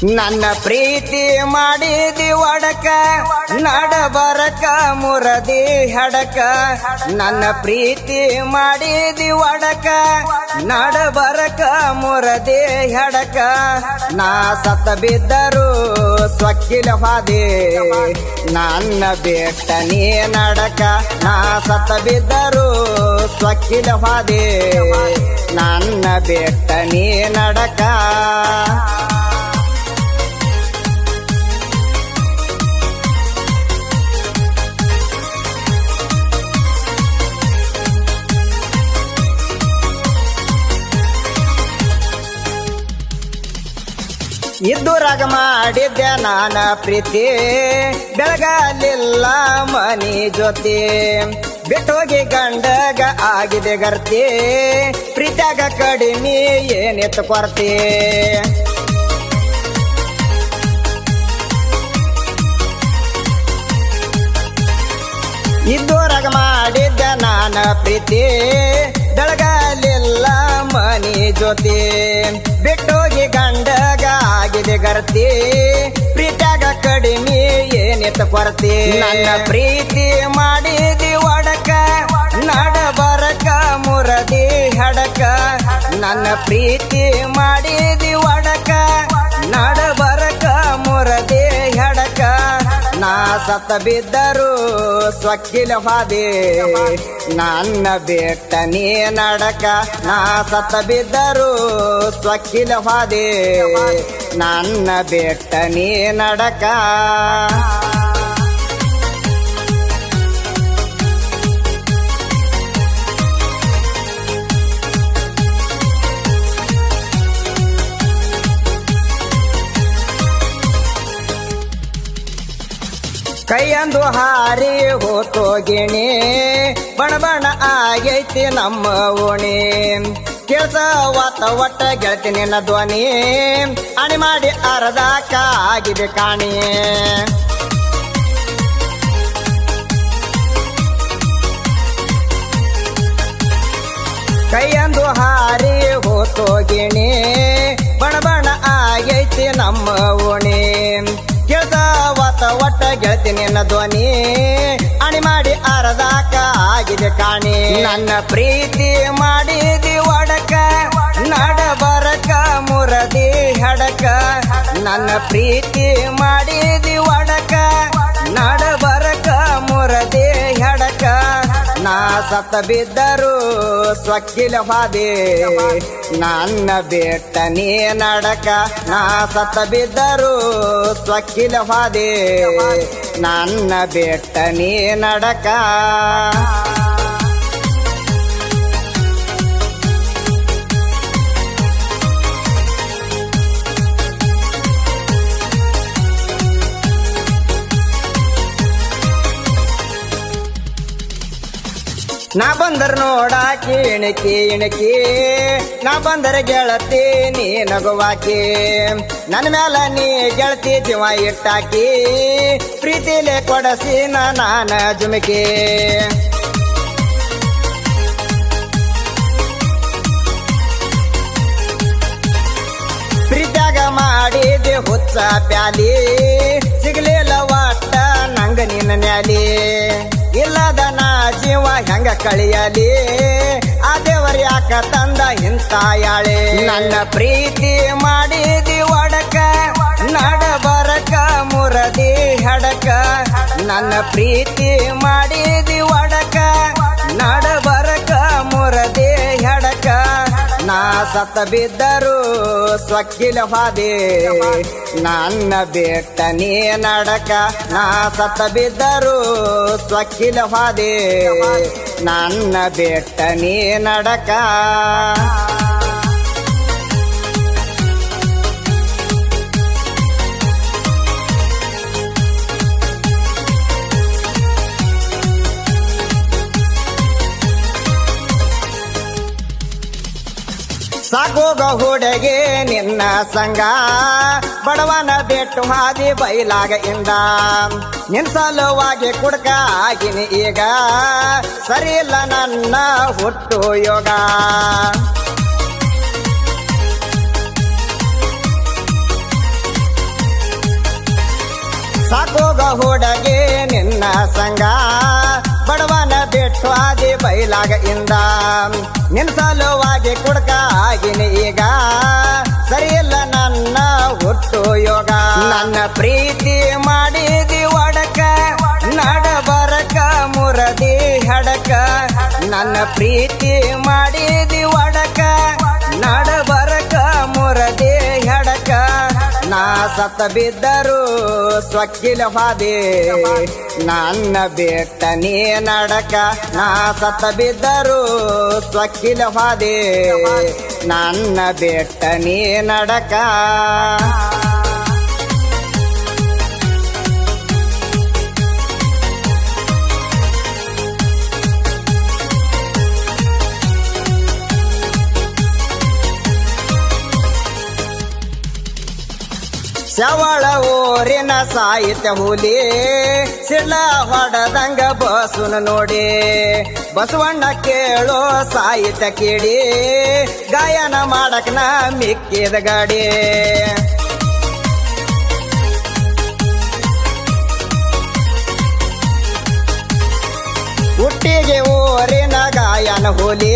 ನನ್ನ ಪ್ರೀತಿ ಮಾಡಿದಿ ಒಡಕ ನಡಬರಕ ಮುರದಿ ಹಡಕ ನನ್ನ ಪ್ರೀತಿ ಮಾಡಿದಿ ಒಡಕ ನಡಬರಕ ಮುರದಿ ಹಡಕ ನಾ ಸತ್ತ ಬಿದ್ದರು ಸ್ವಕ್ಕಿಲ ಹಾದೆ ನನ್ನ ಬೆಟ್ಟ ನೀ ನಡಕ ನಾ ಸತ್ತ ಬಿದ್ದರು ಸ್ವಕ್ಕಿಲ ಹಾದೆ ನನ್ನ ಬೆಟ್ಟ ನೀ ನಡಕ ಇದ್ದುರಾಗ ಮಾಡಿದ್ದೆ ನಾನ ಪ್ರೀತಿ ಬೆಳಗಲಿಲ್ಲ ಮನಿ ಜೊತೆ ಬಿಟ್ಟೋಗಿ ಗಂಡಗ ಆಗಿದೆ ಗರ್ತಿ ಪ್ರೀತ್ಯಾಗ ಕಡಿಮೆ ಏನಿತ್ತು ಕೊರತೆ ಇದ್ದುರಾಗ ಮಾಡಿದ್ದೆ ನಾನ ಪ್ರೀತಿ ಬೆಳಗಲಿಲ್ಲ ಮನಿ ಜೊತೆ ಬಿಟ್ಟೋಗಿ ಗಂಡಗ ಆಗಿದೆ ಗರ್ತಿ ಪ್ರೀತ್ಯಾಗ ಕಡಿಮೆ ಏನಿತ್ತು ಕೊರತೆ ನನ್ನ ಪ್ರೀತಿ ಮಾಡಿದಿ ಒಡಕ ನಡಬರಕ ಮುರದಿ ಹಡಕ ನನ್ನ ಪ್ರೀತಿ ಮಾಡಿದಿ ಒಡಕ ನಡಬರಕ ಮುರದಿ ಹಡಕ ನಾ ಸತ್ತ ಬಿದ್ದರು ಸ್ವಕ್ಕಿಲ ಹಾದೆ ನನ್ನ ಬೆಟ್ಟ ನೀ ನಡಕ ನಾ ಸತ್ತ ಬಿದ್ದರು ಸ್ವಕ್ಕಿಲ ಹಾದೆ ನನ್ನ ಬೆಟ್ಟ ನೀ ನಡಕ ಕೈಯಂದು ಹಾರಿ ಹೋತೋ ಗಿಣಿ ಬಣಬಣ ಆಗೈತಿ ನಮ್ಮ ಓಣಿ ಕೇಳ್ಸವಾತ ಒಟ್ಟ ಗೆಳತಿ ನಿನ್ನ ಧ್ವನಿ ಅಣಿ ಮಾಡಿ ಅರ್ಧಕ್ಕ ಆಗಿದೆ ಕಾಣಿ ಕೈಯಂದು ಹಾರಿ ಹೋತೋ ಗಿಣಿ ಬಣಬಣ ಆಗೈತಿ ನಮ್ಮ ಓಣಿ ಕೇಳ್ಸವಾತ ಒಟ್ಟ ಗೆಳತಿ ನಿನ್ನ ಧ್ವನಿ ಅಣಿ ಮಾಡಿ ಅರ್ಧಕ್ಕ ಆಗಿದೆ ಕಾಣಿ ನನ್ನ ಪ್ರೀತಿ ಮಾಡಿದಿ ಒಡಕ ನಡಬರಕ ಮುರದಿ ಹಡಕ ನನ್ನ ಪ್ರೀತಿ ಮಾಡಿದಿ ಒಡಕ ನಡಬರಕ ಮುರದಿ ಹಡಕ ನಾ ಸತ್ತ ಬಿದ್ದರು ಸ್ವಕ್ಕಿಲ ಹಾದೆ ನನ್ನ ಬೆಟ್ಟ ನೀ ನಡಕ ನಾ ಸತ್ತ ಬಿದ್ದರು ಸ್ವಕ್ಕಿಲ ಹಾದೆ ನನ್ನ ಬೆಟ್ಟ ನೀ ನಡಕ ನಾ ಬಂದರ ನೋಡಾಕಿ ಇಣಕಿ ಇಣಕಿ ನಾ ಬಂದರ ಗೆಳತಿ ನೀ ನಗುವಾಕಿ ನನ್ನ ಮ್ಯಾಲ ನೀ ಗೆಳತಿ ಜೀವ ಇಟ್ಟಾಕಿ ಪ್ರೀತಿಲೆ ಕೊಡಸಿ ನಾನ ಜುಮಕಿ ಪ್ರೀತ್ಯಾಗ ಮಾಡಿದೆ ಹುಚ್ಚ ಪ್ಯಾಲಿ ಸಿಗಲಿಲ್ಲ ಒಟ್ಟ ನಂಗ ನಿನ್ನ ನ್ಯಾಲಿ ಇಲ್ಲದ ನಾ ಜೀವ ಹೆಂಗ ಕಳಿಯಲಿ ಆ ದೇವರ ಯಾಕ ತಂದ ಇಂತ ಯಾಳೆ ನನ್ನ ಪ್ರೀತಿ ಮಾಡಿದಿ ಒಡಕ ನಡಬರಕ ಮುರದಿ ಹಡಕ ನನ್ನ ಪ್ರೀತಿ ಮಾಡಿದಿ ಒಡಕ ನಡಬರಕ ಮುರದಿ ಹಡಕ ನಾ ಸತ್ತ ಬಿದ್ದರು ಸ್ವಕ್ಕಿಲ ಹಾದೆ ನನ್ನ ಬೆಟ್ಟ ನೀ ನಡಕ ನಾ ಸತ್ತ ಬಿದ್ದರು ಸ್ವಕ್ಕಿಲ ಹಾದೆ ನನ್ನ ಬೆಟ್ಟ ನೀ ನಡಕ ಸಾಕೋಗ ಹುಡುಗೆ ನಿನ್ನ ಸಂಗ ಬಡವನ ಬೆಟ್ಟು ಹಾದಿ ಬೈಲಾಗ ಇಂದ ನಿನ್ ಸಲುವಾಗಿ ಕುಡ್ಕ ಆಗಿನಿ ಈಗ ಸರಿ ಇಲ್ಲ ನನ್ನ ಹುಟ್ಟು ಯೋಗ ಹುಡುಗಿ ನಿನ್ನ ಸಂಗ ಬಡವನ ಬಿಟ್ಟು ಆದಿ ಬೈಲಾಗ ಇಂದ ನಿನ್ನ ಸಲುವಾಗಿ ಕುಡ್ಕ ಆಗಿನಿ ಈಗ ಸರಿಯಿಲ್ಲ ನನ್ನ ಹುಟ್ಟು ಯೋಗ ನನ್ನ ಪ್ರೀತಿ ಮಾಡಿದಿ ಒಡಕ ನಡಬರಕ ಮುರದಿ ಹಡಕ ನನ್ನ ಪ್ರೀತಿ ಮಾಡಿದಿ ಒಡಕ ನಡಬರಕ ಮುರದಿ ಹಡಕ ನಾ ಸತ್ತ ಬಿದ್ದರು ಸ್ವಕ್ಕಿಲ ಹಾದಿ ನನ್ನ ಬೆಟ್ಟ ನೀ ನಡಕ ನಾ ಸತ್ತ ಬಿದ್ದರು ಸ್ವಕ್ಕಿಲ ಹಾದಿ ನನ್ನ ಬೆಟ್ಟ ನೀ ನಡಕ ಶವಳ ಊರಿನ ಸಾಹಿತ್ಯ ಹುಲಿ ಸಿಡ್ಲ ಹೊಡದಂಗ ಬಸುನ ನೋಡಿ ಬಸವಣ್ಣ ಕೇಳೋ ಸಾಹಿತ್ಯ ಕೇಳಿ ಗಾಯನ ಮಾಡಕ್ ನಾ ಮಿಕ್ಕಿದ ಗಾಡಿ ಹುಟ್ಟಿಗೆ ಊರಿನ ಗಾಯನ ಹುಲಿ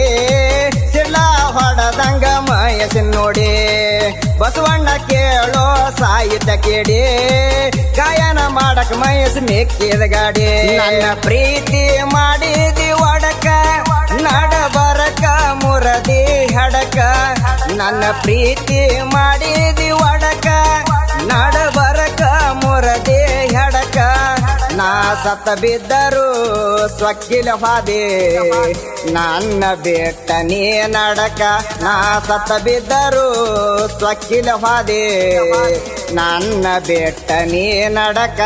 ಸಿಡ್ಲ ಹೊಡದಂಗ ಮಯಸಿನ ನೋಡಿ ಬಸವಣ್ಣ ಕೇಳೋ ಸಾಹಿತ್ಯ ಕೇಳಿ ಗಾಯನ ಮಾಡಕ್ ಮಯಸ್ ಮೆಕ್ಕಿದ ಗಾಡಿ ನನ್ನ ಪ್ರೀತಿ ಮಾಡಿದಿ ಒಡಕ ನಡಬರಕ ಮುರದಿ ಹಡಕ ನನ್ನ ಪ್ರೀತಿ ಮಾಡಿದಿ ಒಡಕ ನಡಬರಕ ಮುರದಿ ಹಡಕ ನಾ ಸತ್ತ ಬಿದ್ದರು ಸ್ವಕ್ಕಿಲ ಹಾದಿ ನನ್ನ ಬೆಟ್ಟ ನೀ ನಡಕ ನಾ ಸತ್ತ ಬಿದ್ದರು ಸ್ವಕ್ಕಿಲ ಹಾದಿ ನನ್ನ ಬೆಟ್ಟ ನೀ ನಡಕ